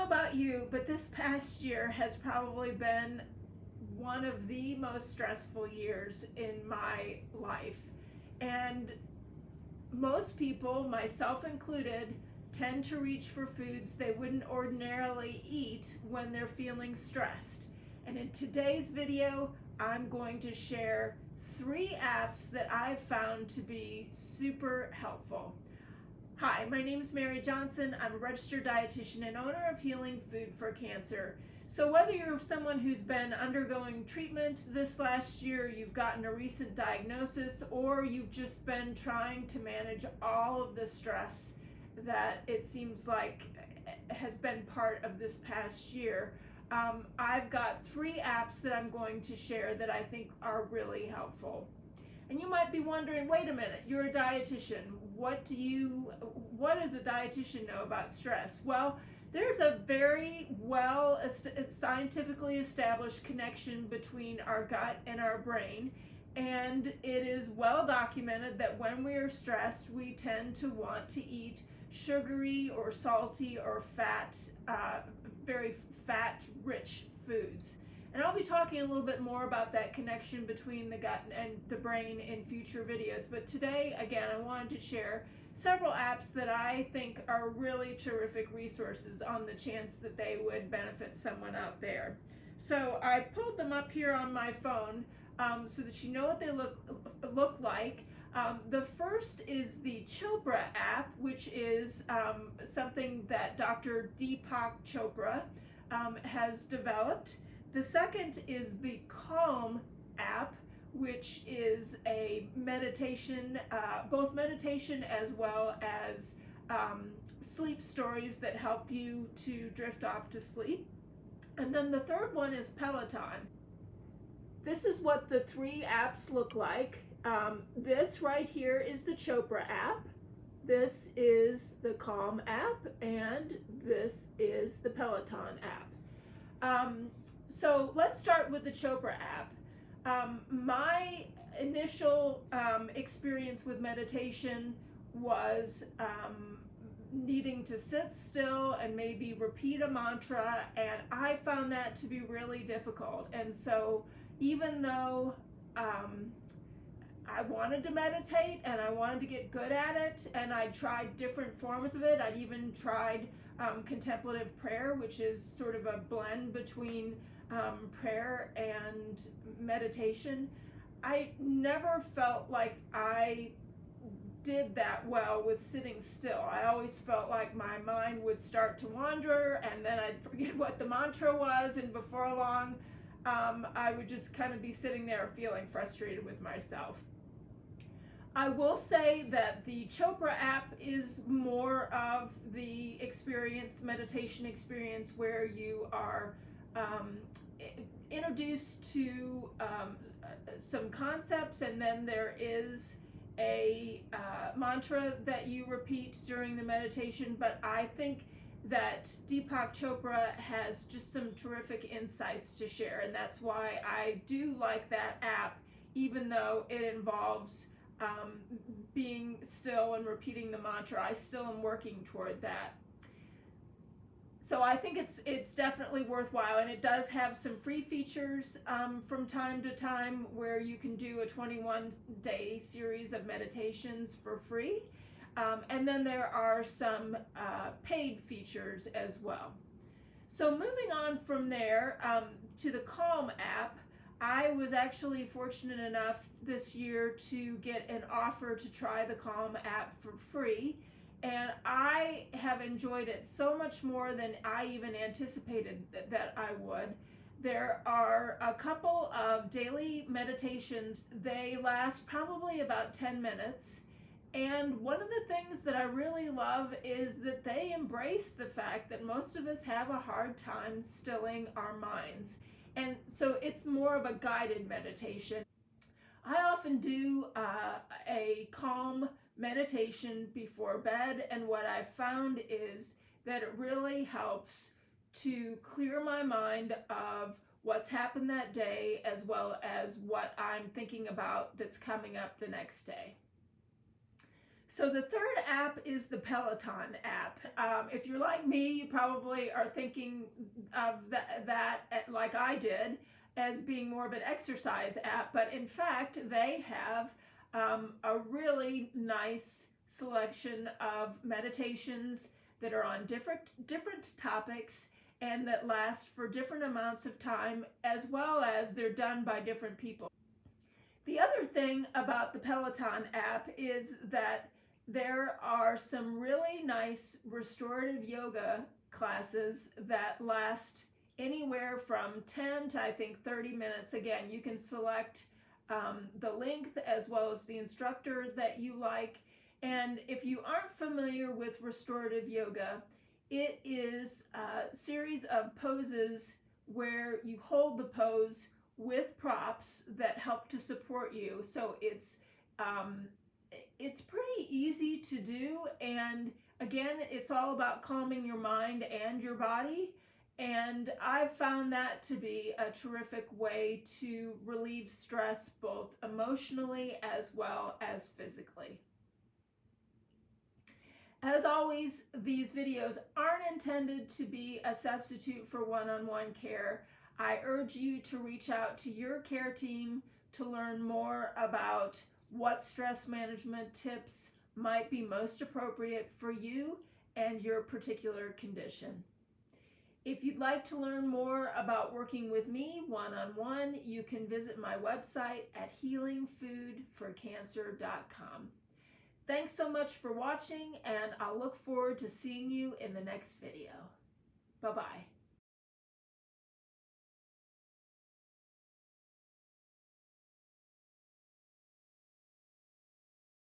know about you, but this past year has probably been one of the most stressful years in my life. And most people, myself included, tend to reach for foods they wouldn't ordinarily eat when they're feeling stressed. And in today's video, I'm going to share 3 apps that I've found to be super helpful. Hi, my name is Mary Johnson. I'm a registered dietitian and owner of Healing Food for Cancer. So whether you're someone who's been undergoing treatment this last year, you've gotten a recent diagnosis, or you've just been trying to manage all of the stress that it seems like has been part of this past year, I've got 3 apps that I'm going to share that I think are really helpful. And you might be wondering, wait a minute, you're a dietitian. What does a dietitian know about stress? Well, there's a very scientifically established connection between our gut and our brain. And it is well documented that when we are stressed, we tend to want to eat sugary or salty or very fat-rich foods. And I'll be talking a little bit more about that connection between the gut and the brain in future videos. But today, again, I wanted to share several apps that I think are really terrific resources on the chance that they would benefit someone out there. So I pulled them up here on my phone so that you know what they look like. The first is the Chopra app, which is something that Dr. Deepak Chopra has developed. The second is the Calm app, which is a meditation, both meditation as well as sleep stories that help you to drift off to sleep. And then the third one is Peloton. This is what the 3 apps look like. This right here is the Chopra app. This is the Calm app, and this is the Peloton app. So let's start with the Chopra app. My initial experience with meditation was needing to sit still and maybe repeat a mantra, and I found that to be really difficult. And so even though I wanted to meditate and I wanted to get good at it, and I tried different forms of it, I'd even tried contemplative prayer, which is sort of a blend between prayer and meditation. I never felt like I did that well with sitting still. I always felt like my mind would start to wander, and then I'd forget what the mantra was, and before long I would just kind of be sitting there feeling frustrated with myself. I will say that the Chopra app is more of the meditation experience, where you are introduced to some concepts, and then there is a mantra that you repeat during the meditation. But I think that Deepak Chopra has just some terrific insights to share, and that's why I do like that app, even though it involves being still and repeating the mantra. I still am working toward that. So I think it's definitely worthwhile, and it does have some free features from time to time, where you can do a 21-day series of meditations for free. And then there are some paid features as well. So moving on from there to the Calm app, I was actually fortunate enough this year to get an offer to try the Calm app for free. And I have enjoyed it so much more than I even anticipated that I would. There are a couple of daily meditations. They last probably about 10 minutes. And one of the things that I really love is that they embrace the fact that most of us have a hard time stilling our minds. And so it's more of a guided meditation. I often do a calm meditation before bed, and what I've found is that it really helps to clear my mind of what's happened that day, as well as what I'm thinking about that's coming up the next day. So the third app is the Peloton app. If you're like me, you probably are thinking of that like I did, as being more of an exercise app, but in fact, they have a really nice selection of meditations that are on different topics and that last for different amounts of time, as well as they're done by different people. The other thing about the Peloton app is that there are some really nice restorative yoga classes that last anywhere from 10 to I think 30 minutes. Again, you can select the length as well as the instructor that you like. And if you aren't familiar with restorative yoga, it is a series of poses where you hold the pose with props that help to support you. So it's pretty easy to do, and again, it's all about calming your mind and your body, and I've found that to be a terrific way to relieve stress both emotionally as well as physically. As always, these videos aren't intended to be a substitute for one-on-one care. I urge you to reach out to your care team to learn more about what stress management tips might be most appropriate for you and your particular condition. If you'd like to learn more about working with me one-on-one, you can visit my website at healingfoodforcancer.com. Thanks so much for watching, and I'll look forward to seeing you in the next video. Bye-bye.